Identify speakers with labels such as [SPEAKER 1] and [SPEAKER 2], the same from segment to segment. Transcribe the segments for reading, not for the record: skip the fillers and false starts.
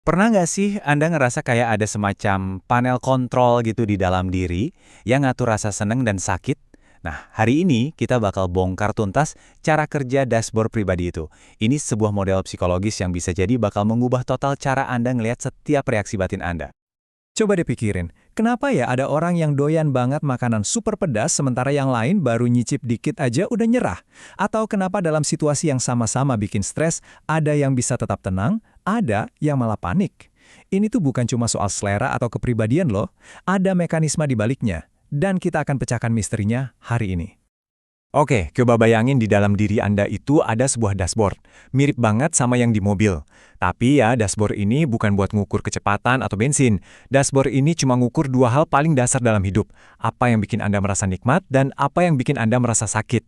[SPEAKER 1] Pernah nggak sih Anda ngerasa kayak ada semacam panel kontrol gitu di dalam diri yang ngatur rasa seneng dan sakit? Nah, hari ini kita bakal bongkar tuntas cara kerja dashboard pribadi itu. Ini sebuah model psikologis yang bisa jadi bakal mengubah total cara Anda ngelihat setiap reaksi batin Anda.
[SPEAKER 2] Coba dipikirin, kenapa ya ada orang yang doyan banget makanan super pedas sementara yang lain baru nyicip dikit aja udah nyerah? Atau kenapa dalam situasi yang sama-sama bikin stres, ada yang bisa tetap tenang, ada yang malah panik? Ini tuh bukan cuma soal selera atau kepribadian loh, ada mekanisme di baliknya. Dan kita akan pecahkan misterinya hari ini.
[SPEAKER 1] Oke, coba bayangin di dalam diri Anda itu ada sebuah dashboard. Mirip banget sama yang di mobil. Tapi ya, dashboard ini bukan buat ngukur kecepatan atau bensin. Dashboard ini cuma ngukur dua hal paling dasar dalam hidup. Apa yang bikin Anda merasa nikmat dan apa yang bikin Anda merasa sakit.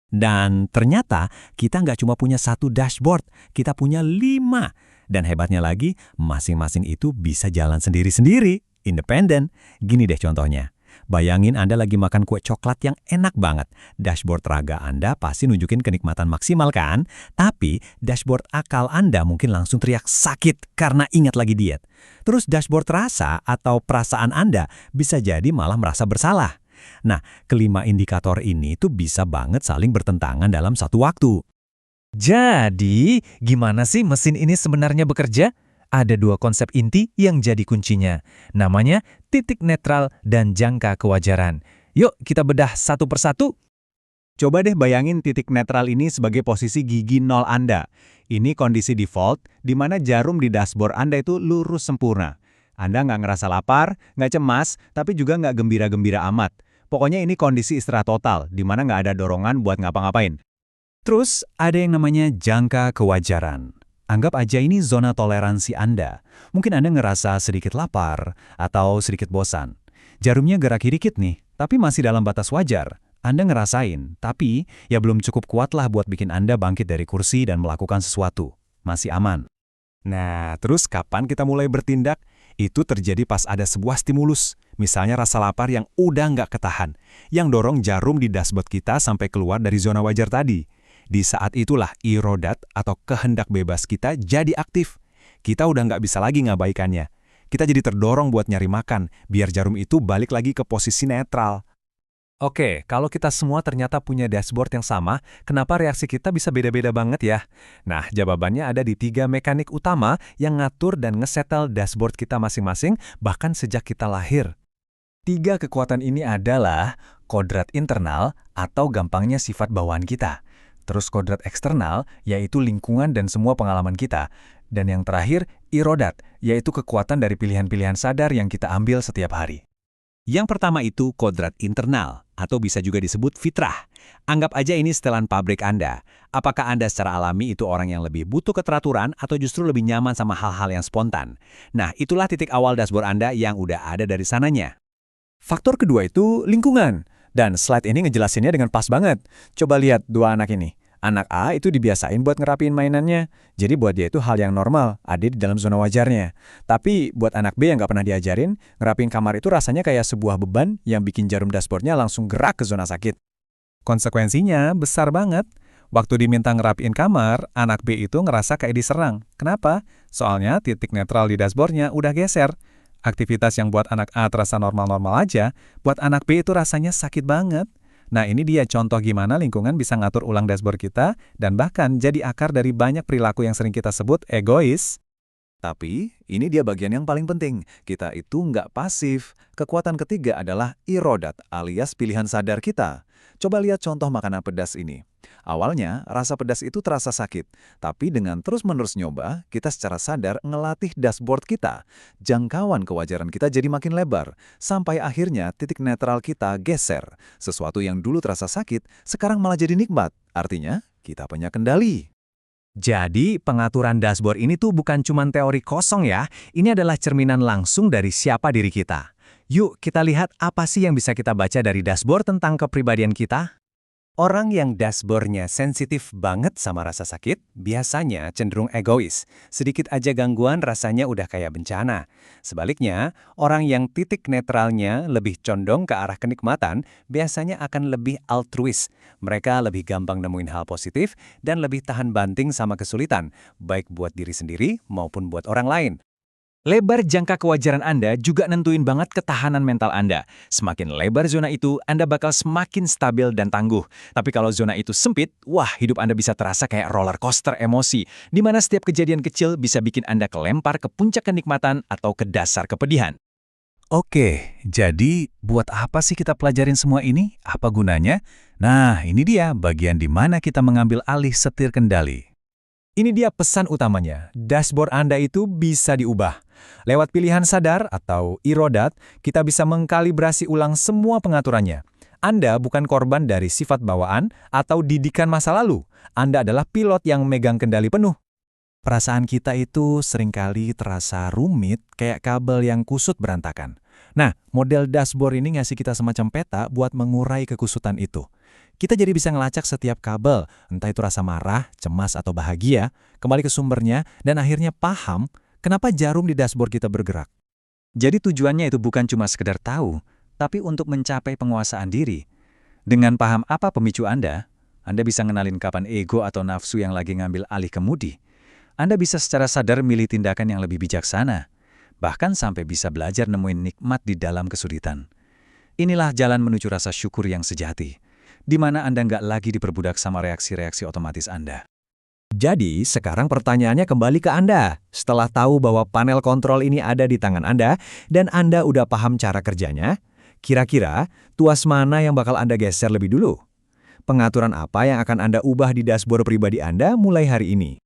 [SPEAKER 2] Dan ternyata kita nggak cuma punya satu dashboard, kita punya 5. Dan hebatnya lagi, masing-masing itu bisa jalan sendiri-sendiri, independen. Gini deh contohnya. Bayangin Anda lagi makan kue coklat yang enak banget. Dashboard raga Anda pasti nunjukin kenikmatan maksimal kan? Tapi dashboard akal Anda mungkin langsung teriak sakit karena ingat lagi diet. Terus dashboard rasa atau perasaan Anda bisa jadi malah merasa bersalah. Nah, kelima indikator ini tuh bisa banget saling bertentangan dalam satu waktu. Jadi, gimana sih mesin ini sebenarnya bekerja? Ada dua konsep inti yang jadi kuncinya. Namanya titik netral dan jangka kewajaran. Yuk kita bedah satu persatu.
[SPEAKER 1] Coba deh bayangin titik netral ini sebagai posisi gigi nol Anda. Ini kondisi default di mana jarum di dashboard Anda itu lurus sempurna. Anda nggak ngerasa lapar, nggak cemas, tapi juga nggak gembira-gembira amat. Pokoknya ini kondisi istirahat total, di mana nggak ada dorongan buat ngapa-ngapain.
[SPEAKER 2] Terus ada yang namanya jangka kewajaran. Anggap aja ini zona toleransi Anda. Mungkin Anda ngerasa sedikit lapar atau sedikit bosan. Jarumnya gerak dikit nih, tapi masih dalam batas wajar. Anda ngerasain, tapi ya belum cukup kuat lah buat bikin Anda bangkit dari kursi dan melakukan sesuatu. Masih aman.
[SPEAKER 1] Nah, terus kapan kita mulai bertindak? Itu terjadi pas ada sebuah stimulus. Misalnya rasa lapar yang udah nggak ketahan. Yang dorong jarum di dashboard kita sampai keluar dari zona wajar tadi. Di saat itulah irodat atau kehendak bebas kita jadi aktif. Kita udah nggak bisa lagi ngabaikannya. Kita jadi terdorong buat nyari makan, biar jarum itu balik lagi ke posisi netral.
[SPEAKER 2] Oke, kalau kita semua ternyata punya dashboard yang sama, kenapa reaksi kita bisa beda-beda banget ya? Nah, jawabannya ada di 3 mekanik utama yang ngatur dan ngesetel dashboard kita masing-masing, bahkan sejak kita lahir. 3 kekuatan ini adalah kodrat internal atau gampangnya sifat bawaan kita. Terus kodrat eksternal, yaitu lingkungan dan semua pengalaman kita. Dan yang terakhir, irodat, yaitu kekuatan dari pilihan-pilihan sadar yang kita ambil setiap hari.
[SPEAKER 1] Yang pertama itu kodrat internal, atau bisa juga disebut fitrah. Anggap aja ini setelan pabrik Anda. Apakah Anda secara alami itu orang yang lebih butuh keteraturan atau justru lebih nyaman sama hal-hal yang spontan? Nah, itulah titik awal dashboard Anda yang udah ada dari sananya.
[SPEAKER 2] Faktor kedua itu lingkungan. Dan slide ini ngejelasinnya dengan pas banget. Coba lihat dua anak ini. Anak A itu dibiasain buat ngerapiin mainannya. Jadi buat dia itu hal yang normal, ada di dalam zona wajarnya. Tapi buat anak B yang nggak pernah diajarin, ngerapiin kamar itu rasanya kayak sebuah beban yang bikin jarum dashboardnya langsung gerak ke zona sakit. Konsekuensinya besar banget. Waktu diminta ngerapiin kamar, anak B itu ngerasa kayak diserang. Kenapa? Soalnya titik netral di dashboardnya udah geser. Aktivitas yang buat anak A terasa normal-normal aja, buat anak B itu rasanya sakit banget. Nah, ini dia contoh gimana lingkungan bisa ngatur ulang dashboard kita dan bahkan jadi akar dari banyak perilaku yang sering kita sebut egois.
[SPEAKER 1] Tapi, ini dia bagian yang paling penting. Kita itu nggak pasif. Kekuatan ketiga adalah irodat alias pilihan sadar kita. Coba lihat contoh makanan pedas ini. Awalnya, rasa pedas itu terasa sakit. Tapi dengan terus-menerus nyoba, kita secara sadar ngelatih dashboard kita. Jangkauan kewajaran kita jadi makin lebar. Sampai akhirnya titik netral kita geser. Sesuatu yang dulu terasa sakit, sekarang malah jadi nikmat. Artinya, kita punya kendali.
[SPEAKER 2] Jadi, pengaturan dashboard ini tuh bukan cuma teori kosong ya, ini adalah cerminan langsung dari siapa diri kita. Yuk, kita lihat apa sih yang bisa kita baca dari dashboard tentang kepribadian kita? Orang yang dashboardnya sensitif banget sama rasa sakit, biasanya cenderung egois. Sedikit aja gangguan rasanya udah kayak bencana. Sebaliknya, orang yang titik netralnya lebih condong ke arah kenikmatan, biasanya akan lebih altruis. Mereka lebih gampang nemuin hal positif dan lebih tahan banting sama kesulitan, baik buat diri sendiri maupun buat orang lain.
[SPEAKER 3] Lebar jangka kewajaran Anda juga nentuin banget ketahanan mental Anda. Semakin lebar zona itu, Anda bakal semakin stabil dan tangguh. Tapi kalau zona itu sempit, wah hidup Anda bisa terasa kayak roller coaster emosi, di mana setiap kejadian kecil bisa bikin Anda kelempar ke puncak kenikmatan atau ke dasar kepedihan.
[SPEAKER 1] Oke, jadi buat apa sih kita pelajarin semua ini? Apa gunanya? Nah, ini dia bagian di mana kita mengambil alih setir kendali.
[SPEAKER 3] Ini dia pesan utamanya, dashboard Anda itu bisa diubah. Lewat pilihan sadar atau irodat, kita bisa mengkalibrasi ulang semua pengaturannya. Anda bukan korban dari sifat bawaan atau didikan masa lalu. Anda adalah pilot yang megang kendali penuh.
[SPEAKER 1] Perasaan kita itu seringkali terasa rumit, kayak kabel yang kusut berantakan. Nah, model dashboard ini ngasih kita semacam peta buat mengurai kekusutan itu. Kita jadi bisa ngelacak setiap kabel, entah itu rasa marah, cemas, atau bahagia, kembali ke sumbernya, dan akhirnya paham kenapa jarum di dashboard kita bergerak.
[SPEAKER 3] Jadi tujuannya itu bukan cuma sekedar tahu, tapi untuk mencapai penguasaan diri. Dengan paham apa pemicu Anda bisa ngenalin kapan ego atau nafsu yang lagi ngambil alih kemudi. Anda bisa secara sadar milih tindakan yang lebih bijaksana, bahkan sampai bisa belajar nemuin nikmat di dalam kesulitan. Inilah jalan menuju rasa syukur yang sejati, di mana Anda nggak lagi diperbudak sama reaksi-reaksi otomatis Anda.
[SPEAKER 2] Jadi, sekarang pertanyaannya kembali ke Anda. Setelah tahu bahwa panel kontrol ini ada di tangan Anda, dan Anda udah paham cara kerjanya, kira-kira tuas mana yang bakal Anda geser lebih dulu? Pengaturan apa yang akan Anda ubah di dashboard pribadi Anda mulai hari ini?